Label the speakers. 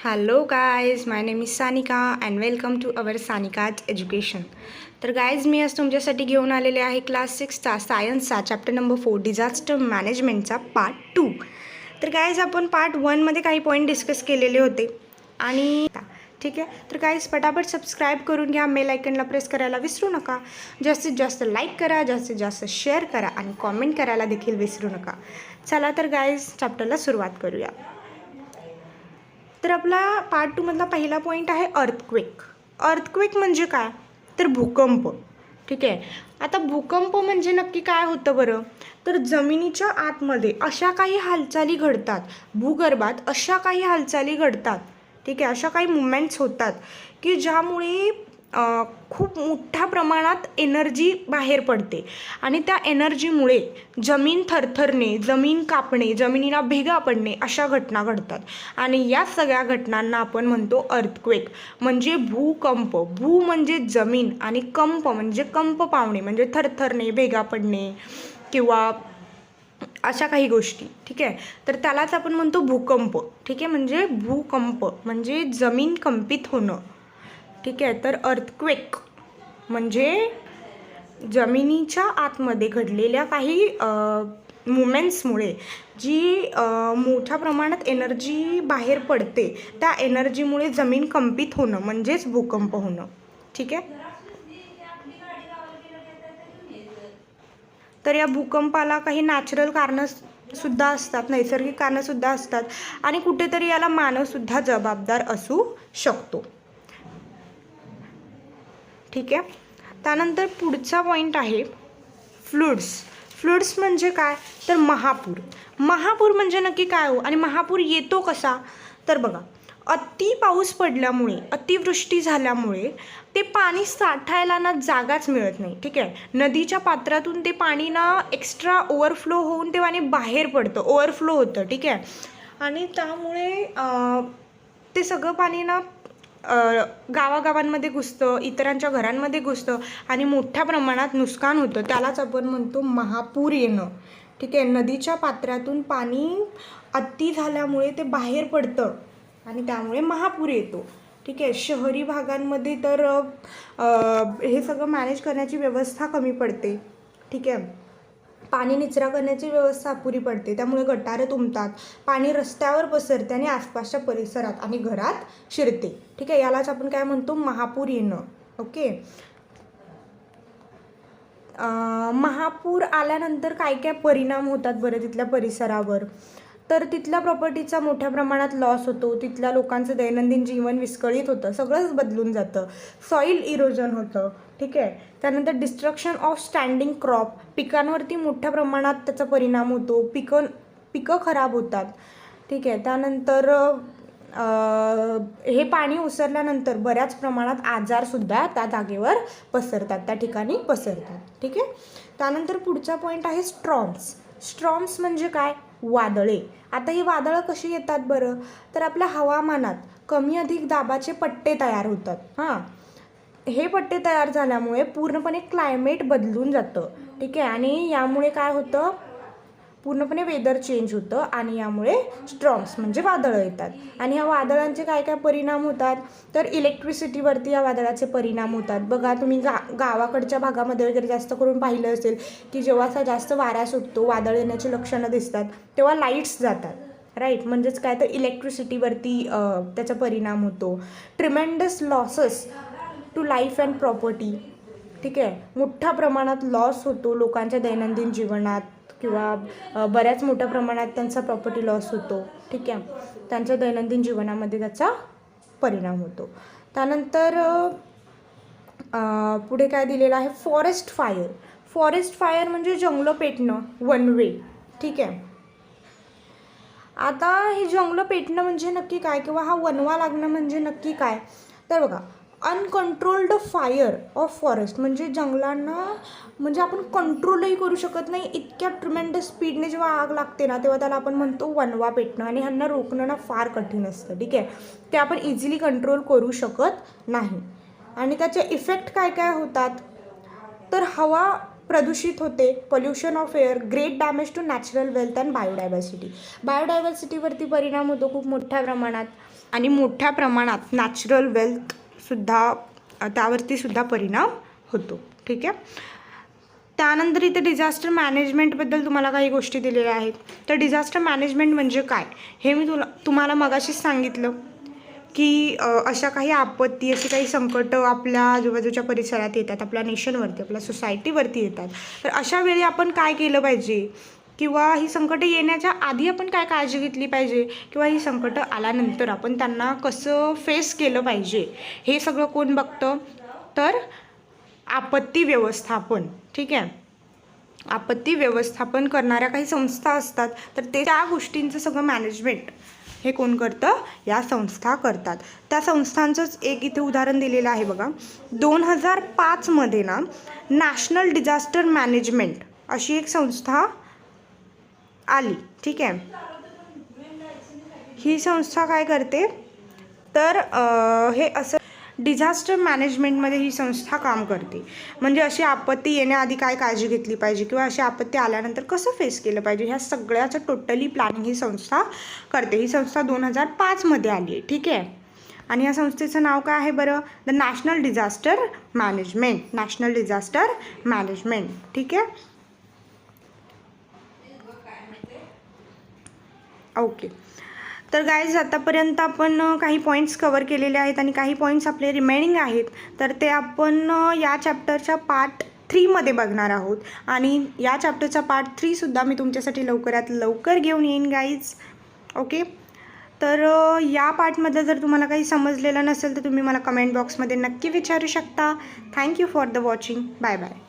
Speaker 1: Hello guys, my name is Sanika and welcome to our Sanika's Education. तर guys मी आज तुमच्यासाठी घेऊन आलेले आहे क्लास 6चा सायन्सचा चॅप्टर नंबर 4 डिझास्टर मॅनेजमेंटचा पार्ट 2. तर गाईज आपण पार्ट 1मध्ये काही पॉईंट डिस्कस केलेले होते आणि ठीक आहे. तर गाईज पटापट सबस्क्राईब करून घ्या, बेल आयकनला प्रेस करायला विसरू नका, जास्तीत जास्त लाईक करा, जास्तीत जास्त शेअर करा आणि कॉमेंट करायला देखील विसरू नका. चला तर गाईज चॅप्टरला सुरुवात करूया. तर आपला पार्ट 2मधला पहिला पॉईंट आहे अर्थक्वेक. अर्थक्वेक म्हणजे काय तर भूकंप. ठीक आहे. आता भूकंप म्हणजे नक्की काय होतं बरं, तर जमिनीच्या आतमध्ये अशा काही हालचाली घडतात, भूगर्भात अशा काही हालचाली घडतात, ठीक आहे, अशा काही मुवमेंट्स होतात की ज्यामुळे खूप मोठ्या प्रमाणात एनर्जी बाहेर पडते आणि त्या एनर्जीमुळे जमीन थरथरणे, जमीन कापणे, जमिनीला भेगा पडणे अशा घटना घडतात आणि या सगळ्या घटनांना आपण म्हणतो अर्थक्वेक म्हणजे भूकंप. भू म्हणजे जमीन आणि कंप म्हणजे कंप पावणे म्हणजे थरथरणे, भेगा पडणे किंवा अशा काही गोष्टी. ठीक आहे. तर त्यालाच आपण म्हणतो भूकंप. ठीक आहे. म्हणजे भूकंप म्हणजे जमीन कंपित होणं. ठीक आहे. तर अर्थक्वेक म्हणजे जमिनीच्या आतमध्ये घडलेल्या काही मुवमेंट्समुळे जी मोठ्या प्रमाणात एनर्जी बाहेर पडते, त्या एनर्जीमुळे जमीन कंपित होणं म्हणजेच भूकंप होणं. ठीक आहे. तर या भूकंपाला काही नॅचरल कारणंसुद्धा असतात, नैसर्गिक कारणंसुद्धा असतात आणि कुठेतरी याला मानवसुद्धा जबाबदार असू शकतो. ठीक आहे. त्यानंतर पुढचा पॉईंट आहे फ्लड्स. फ्लड्स म्हणजे काय तर महापूर. महापूर म्हणजे नक्की काय हो आणि महापूर येतो कसा तर बघा, अति पाऊस पडल्यामुळे, अतिवृष्टी झाल्यामुळे ते पाणी साठायला ना जागाच मिळत नाही. ठीक आहे. नदीच्या पात्रातून ते पाणी ना एक्स्ट्रा ओव्हरफ्लो होऊन ते पाणी बाहेर पडतं, ओव्हरफ्लो होतं. ठीक आहे. आणि त्यामुळे ते सगळं पाणी ना गावागावांमध्ये घुसतं, इतरांच्या घरांमध्ये घुसतं आणि मोठ्या प्रमाणात नुकसान होतं. त्यालाच आपण म्हणतो महापूर येणं. ठीक आहे. नदीच्या पात्रातून पाणी अति झाल्यामुळे ते बाहेर पडतं आणि त्यामुळे महापूर येतो. ठीक आहे. शहरी भागांमध्ये तर हे सगळं मॅनेज करण्याची व्यवस्था कमी पडते. ठीक आहे. पाणी निचरा करण्याची व्यवस्था अपुरी पडते, त्यामुळे गटारं तुंबतात, पाणी रस्त्यावर पसरते आणि आसपासच्या परिसरात आणि घरात शिरते. ठीक आहे. यालाच आपण काय म्हणतो महापूर येणं. ओके. महापूर आल्यानंतर काय काय परिणाम होतात बरं तिथल्या परिसरावर, तर तिथल्या प्रॉपर्टीचा मोठ्या प्रमाणात लॉस होतो, तिथल्या लोकांचं दैनंदिन जीवन विस्कळीत होतं, सगळंच बदलून जातं, सॉईल इरोजन होतं. ठीक आहे. त्यानंतर डिस्ट्रक्शन ऑफ स्टँडिंग क्रॉप, पिकांवरती मोठ्या प्रमाणात त्याचा परिणाम होतो, पिकं खराब होतात. ठीक आहे. त्यानंतर हे पाणी ओसरल्यानंतर बऱ्याच प्रमाणात आजारसुद्धा त्या जागेवर पसरतात, त्या ठिकाणी पसरतात. ठीक आहे. त्यानंतर पुढचा पॉईंट आहे स्ट्रॉम्स. स्ट्रॉम्स म्हणजे काय वादळे. आता ही वादळं कशी येतात बरं, तर आपल्या हवामानात कमी अधिक दाबाचे पट्टे तयार होतात. हां, हे पट्टे तयार झाल्यामुळे पूर्णपणे क्लायमेट बदलून जातं. ठीक आहे. आणि यामुळे काय होतं, पूर्णपणे वेदर चेंज होतं आणि यामुळे स्ट्रॉम्स म्हणजे वादळं येतात. आणि ह्या वादळांचे काय काय परिणाम होतात तर इलेक्ट्रिसिटीवरती या वादळाचे परिणाम होतात. बघा तुम्ही गावाकडच्या भागामध्ये वगैरे जास्त करून पाहिलं असेल की जेव्हा असा जास्त वारा सुटतो, वादळ येण्याची लक्षणं दिसतात, तेव्हा लाईट्स जातात. राईट. म्हणजेच काय तर इलेक्ट्रिसिटीवरती त्याचा परिणाम होतो. Tremendous losses to life and property. ठीक आहे. मोठ्या प्रमाणात लॉस होतो लोकांच्या दैनंदिन जीवनात किंवा बऱ्याच मोठ्या प्रमाणात त्यांचा प्रॉपर्टी लॉस होतो. ठीक आहे. त्यांच्या दैनंदिन जीवनामध्ये त्याचा परिणाम होतो. त्यानंतर पुढे काय दिलेलं आहे फॉरेस्ट फायर. फॉरेस्ट फायर म्हणजे जंगलं पेटणं, वन वे. ठीक आहे. आता हे जंगलं पेटणं म्हणजे नक्की काय किंवा हा वनवा लागणं म्हणजे नक्की काय तर बघा, अनकंट्रोल्ड फायर ऑफ फॉरेस्ट म्हणजे जंगलांना म्हणजे आपण कंट्रोलही करू शकत नाही, इतक्या ट्रिमेंडस स्पीडने जेव्हा आग लागते ना तेव्हा त्याला आपण म्हणतो वनवा पेटणं आणि ह्यांना रोखणं ना फार कठीण असतं. ठीक आहे. ते आपण इझिली कंट्रोल करू शकत नाही. आणि त्याचे इफेक्ट काय काय होतात तर हवा प्रदूषित होते, pollution of air, great damage to natural wealth and biodiversity. बायोडायव्हर्सिटीवरती परिणाम होतो खूप मोठ्या प्रमाणात. आणि मोठ्या प्रमाणात नॅचरल वेल्थसुद्धा त्यावरतीसुद्धा परिणाम होतो. ठीक आहे. त्यानंतर इथे डिझास्टर मॅनेजमेंटबद्दल तुम्हाला काही गोष्टी दिलेल्या आहेत. तर डिझास्टर मॅनेजमेंट म्हणजे काय हे मी तुम्हाला मगाशीच सांगितलं की अशा काही आपत्ती, अशी काही संकटं आपल्या आजूबाजूच्या परिसरात येतात, आपल्या नेशनवरती, आपल्या सोसायटीवरती येतात. तर अशा वेळी आपण काय केलं पाहिजे, किंवा ही संकटं येण्याच्या आधी आपण काय काळजी घेतली पाहिजे, किंवा ही संकटं आल्यानंतर आपण त्यांना कसं फेस केलं पाहिजे, हे सगळं कोण बघतं? तर आपत्ती व्यवस्थापन. ठीक आहे. आपत्ती व्यवस्थापन करणाऱ्या काही संस्था असतात, तर त्या गोष्टींचं सगळं मॅनेजमेंट हे कोण करतं? या संस्था करतात. त्या संस्थांचंच एक इथे उदाहरण दिलेलं आहे बघा. 2005मध्ये ना नॅशनल डिझास्टर मॅनेजमेंट अशी एक संस्था आली. ठीक आहे. ही संस्था काय करते? तर हे असं डिझास्टर मॅनेजमेंटमध्ये ही संस्था काम करते. म्हणजे अशी आपत्ती येण्याआधी काय काळजी घेतली पाहिजे, किंवा अशी आपत्ती आल्यानंतर कसं फेस केलं पाहिजे, ह्या सगळ्याचं टोटली प्लॅनिंग ही संस्था करते. ही संस्था 2005मध्ये आली आहे. ठीक आहे. आणि या संस्थेचं नाव काय आहे बरं? The national disaster management. National disaster management. ठीक आहे. ओके. तर गाईज, आतापर्यंत आपण काही पॉईंट्स कवर केलेले आहेत आणि काही पॉईंट्स आपले रिमेनिंग आहेत. तर ते आपण या चॅप्टरच्या पार्ट 3मध्ये बघणार आहोत. आणि या चॅप्टरचा पार्ट 3सुद्धा मी तुमच्यासाठी लवकरात लवकर घेऊन येईन गाईज. ओके. तर या पार्टमध्ये जर तुम्हाला काही समजलेलं नसेल तर तुम्ही मला कमेंट बॉक्समध्ये नक्की विचारू शकता. Thank you for the watching. Bye bye.